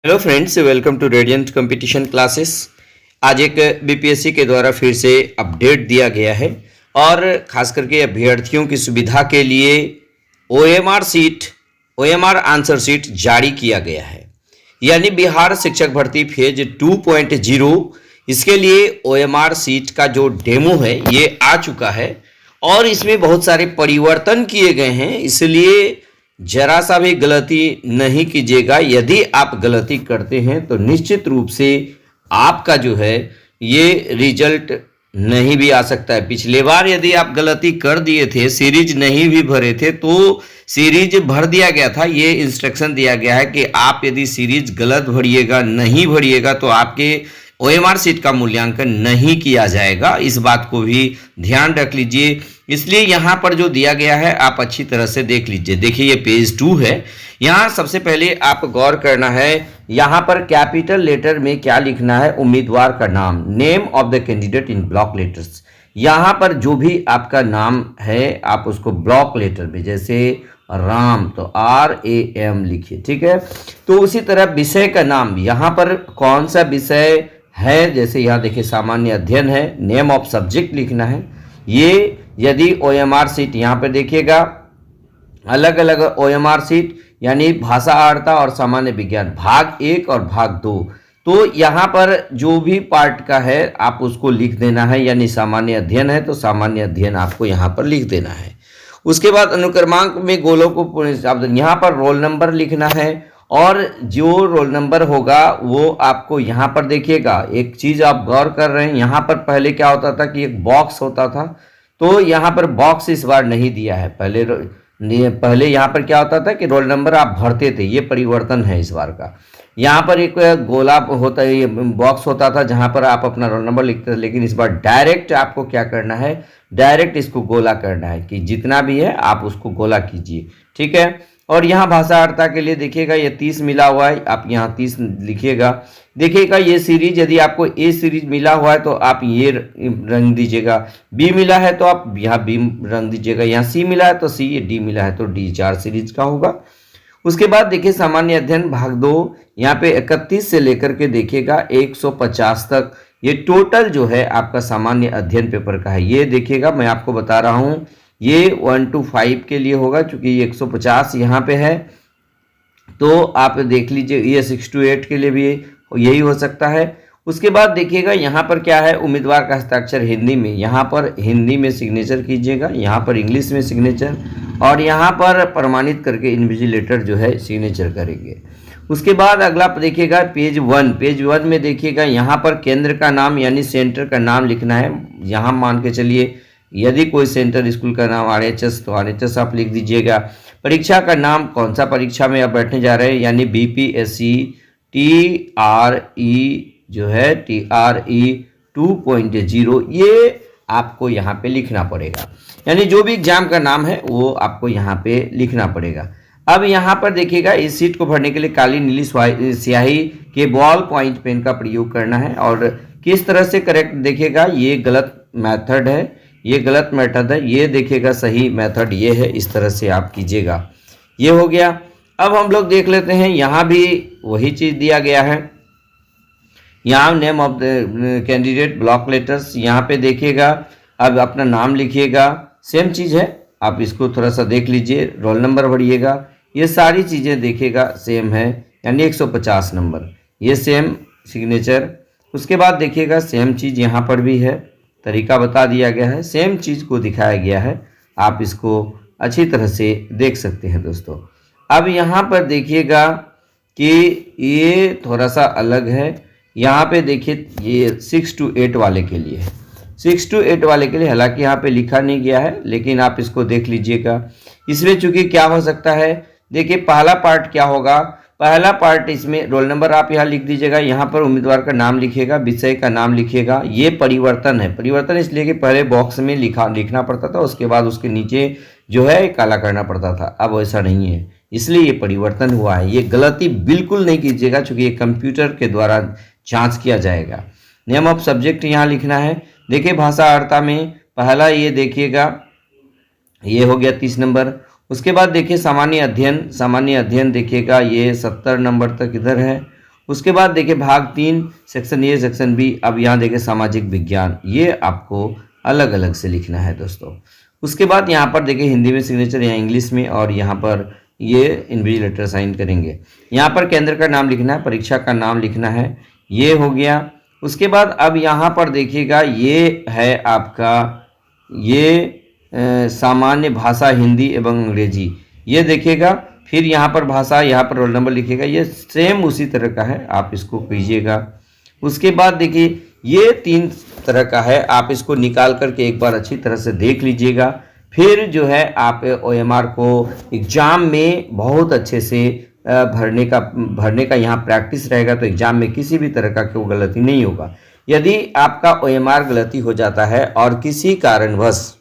Hello friends, welcome to radiant competition classes. आज एक BPSC के द्वारा फिर से अपडेट दिया गया है और खास करके अभ्यर्थियों की सुविधा के लिए ओएमआर आंसर शीट जारी किया गया है। यानी बिहार शिक्षक भर्ती फेज 2.0 इसके लिए ओएमआर शीट का जो डेमो है ये आ चुका है और इसमें बहुत सारे परिवर्तन किए गए हैं, इसलिए जरा सा भी गलती नहीं कीजिएगा। यदि आप गलती करते हैं तो निश्चित रूप से आपका जो है ये रिजल्ट नहीं भी आ सकता है। पिछले बार यदि आप गलती कर दिए थे, सीरीज नहीं भी भरे थे, तो सीरीज भर दिया गया था। ये इंस्ट्रक्शन दिया गया है कि आप यदि सीरीज गलत भरिएगा, नहीं भरिएगा तो आपके ओएमआर शीट का मूल्यांकन नहीं किया जाएगा। इस बात को भी ध्यान रख लीजिए। इसलिए यहाँ पर जो दिया गया है आप अच्छी तरह से देख लीजिए। देखिए ये पेज 2 है। यहाँ सबसे पहले आप गौर करना है, यहाँ पर कैपिटल लेटर में क्या लिखना है, उम्मीदवार का नाम, name of the candidate in block letters. यहाँ पर जो भी आपका नाम है आप उसको ब्लॉक लेटर में, जैसे राम तो RAM लिखिए, ठीक है। तो उसी तरह विषय का नाम, यहाँ पर कौन सा विषय है, जैसे यहाँ देखिए सामान्य अध्ययन है, नेम ऑफ सब्जेक्ट लिखना है। ये यदि ओएमआर शीट यहाँ पे देखिएगा, अलग अलग ओएमआर शीट यानी भाषा आर्ता और सामान्य विज्ञान भाग 1 और भाग 2, तो यहाँ पर जो भी पार्ट का है आप उसको लिख देना है। यानी सामान्य अध्ययन है तो सामान्य अध्ययन आपको यहाँ पर लिख देना है। उसके बाद अनुक्रमांक में गोलों को यहाँ पर रोल नंबर लिखना है और जो रोल नंबर होगा वो आपको यहाँ पर देखिएगा। एक चीज़ आप गौर कर रहे हैं, यहाँ पर पहले क्या होता था कि एक बॉक्स होता था, तो यहाँ पर बॉक्स इस बार नहीं दिया है। पहले यहाँ पर क्या होता था कि रोल नंबर आप भरते थे, ये परिवर्तन है इस बार का। यहाँ पर एक गोला होता है, ये बॉक्स होता था जहाँ पर आप अपना रोल नंबर लिखते थे, लेकिन इस बार डायरेक्ट आपको क्या करना है, डायरेक्ट इसको गोला करना है कि जितना भी है आप उसको गोला कीजिए, ठीक है। और यहाँ भाषा आर्ता के लिए देखिएगा ये 30 मिला हुआ है, आप यहाँ 30 लिखिएगा। देखिएगा ये सीरीज यदि आपको ए सीरीज मिला हुआ है तो आप ये रंग दीजिएगा, बी मिला है तो आप यहाँ बी रंग दीजिएगा, यहाँ सी मिला है तो सी, ये डी मिला है तो डी, 4 सीरीज का होगा। उसके बाद देखिए सामान्य अध्ययन भाग 2, यहाँ पे 31 से लेकर के देखिएगा 150 तक, ये टोटल जो है आपका सामान्य अध्ययन पेपर का है। ये देखिएगा मैं आपको बता रहा हूँ, ये 1 to 5 के लिए होगा, चूंकि ये 150 यहाँ पे है तो आप देख लीजिए। ये 6 to 8 के लिए भी यही हो सकता है। उसके बाद देखिएगा यहाँ पर क्या है, उम्मीदवार का हस्ताक्षर हिंदी में, यहाँ पर हिंदी में सिग्नेचर कीजिएगा, यहाँ पर इंग्लिश में सिग्नेचर, और यहाँ पर प्रमाणित करके इन्विजिलेटर जो है सिग्नेचर करेंगे। उसके बाद अगला देखिएगा पेज 1 में देखिएगा यहाँ पर केंद्र का नाम यानी सेंटर का नाम लिखना है। यहाँ मान के चलिए यदि कोई सेंटर स्कूल का नाम RHS तो RHS आप लिख दीजिएगा। परीक्षा का नाम, कौन सा परीक्षा में आप बैठने जा रहे हैं, यानी BPSC TRE जो है TRE 2.0, ये आपको यहाँ पे लिखना पड़ेगा। यानी जो भी एग्जाम का नाम है वो आपको यहाँ पे लिखना पड़ेगा। अब यहाँ पर देखिएगा इस सीट को भरने के लिए काली नीली स्याही के बॉल पॉइंट पेन का प्रयोग करना है। और किस तरह से करेक्ट, देखिएगा ये गलत मेथड है, ये गलत मेथड है, ये देखिएगा सही मेथड ये है, इस तरह से आप कीजिएगा। ये हो गया। अब हम लोग देख लेते हैं, यहाँ भी वही चीज़ दिया गया है। यहाँ name of the candidate block letters, यहाँ पे देखिएगा अब अपना नाम लिखिएगा, सेम चीज़ है, आप इसको थोड़ा सा देख लीजिए। रोल नंबर भरिएगा, ये सारी चीज़ें देखिएगा सेम है, यानी 150 नंबर, ये सेम सिग्नेचर। उसके बाद देखिएगा सेम चीज़ यहाँ पर भी है, तरीका बता दिया गया है, सेम चीज़ को दिखाया गया है, आप इसको अच्छी तरह से देख सकते हैं दोस्तों। अब यहाँ पर देखिएगा कि ये थोड़ा सा अलग है। यहाँ पे देखिए ये 6 to 8 वाले के लिए है, 6 to 8 वाले के लिए, हालांकि यहाँ पे लिखा नहीं गया है लेकिन आप इसको देख लीजिएगा। इसमें चूंकि क्या हो सकता है, देखिए पहला पार्ट क्या होगा, पहला पार्ट इसमें रोल नंबर आप यहाँ लिख दीजिएगा, यहाँ पर उम्मीदवार का नाम लिखिएगा, विषय का नाम लिखिएगा। ये परिवर्तन है, परिवर्तन इसलिए कि पहले बॉक्स में लिखना पड़ता था, उसके बाद उसके नीचे जो है काला करना पड़ता था, अब वैसा नहीं है, इसलिए ये परिवर्तन हुआ है। ये गलती बिल्कुल नहीं कीजिएगा क्योंकि ये कंप्यूटर के द्वारा जांच किया जाएगा। नेम ऑफ सब्जेक्ट यहाँ लिखना है। देखिए भाषा आर्ता में पहला ये देखिएगा, ये हो गया 30 नंबर। उसके बाद देखिए सामान्य अध्ययन देखिएगा, ये 70 नंबर तक इधर है। उसके बाद देखिए भाग 3 सेक्शन ए सेक्शन बी। अब यहाँ देखिए सामाजिक विज्ञान, ये आपको अलग अलग से लिखना है दोस्तों। उसके बाद यहाँ पर देखिए हिंदी में सिग्नेचर, यहाँ इंग्लिश में, और यहाँ पर ये इन्विजिलेटर साइन करेंगे। यहाँ पर केंद्र का नाम लिखना है, परीक्षा का नाम लिखना है, ये हो गया। उसके बाद अब यहाँ पर देखिएगा ये है आपका ये सामान्य भाषा हिंदी एवं अंग्रेजी, ये देखिएगा। फिर यहाँ पर भाषा, यहाँ पर रोल नंबर लिखिएगा, ये सेम उसी तरह का है, आप इसको कीजिएगा। उसके बाद देखिए ये 3 तरह का है, आप इसको निकाल करके एक बार अच्छी तरह से देख लीजिएगा। फिर जो है आप OMR को एग्ज़ाम में बहुत अच्छे से भरने का यहाँ प्रैक्टिस रहेगा, तो एग्ज़ाम में किसी भी तरह का कोई गलती नहीं होगा। यदि आपका OMR गलती हो जाता है और किसी कारणवश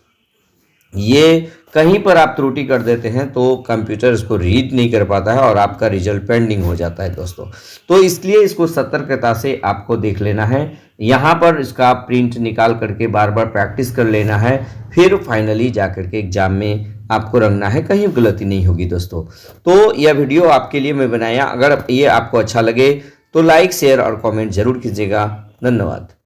ये कहीं पर आप त्रुटि कर देते हैं तो कंप्यूटर इसको रीड नहीं कर पाता है और आपका रिजल्ट पेंडिंग हो जाता है दोस्तों। तो इसलिए इसको सतर्कता से आपको देख लेना है, यहाँ पर इसका प्रिंट निकाल करके बार बार प्रैक्टिस कर लेना है, फिर फाइनली जा करके एग्जाम में आपको रंगना है, कहीं गलती नहीं होगी दोस्तों। तो यह वीडियो आपके लिए मैं बनाया, अगर ये आपको अच्छा लगे तो लाइक शेयर और कमेंट जरूर कीजिएगा। धन्यवाद।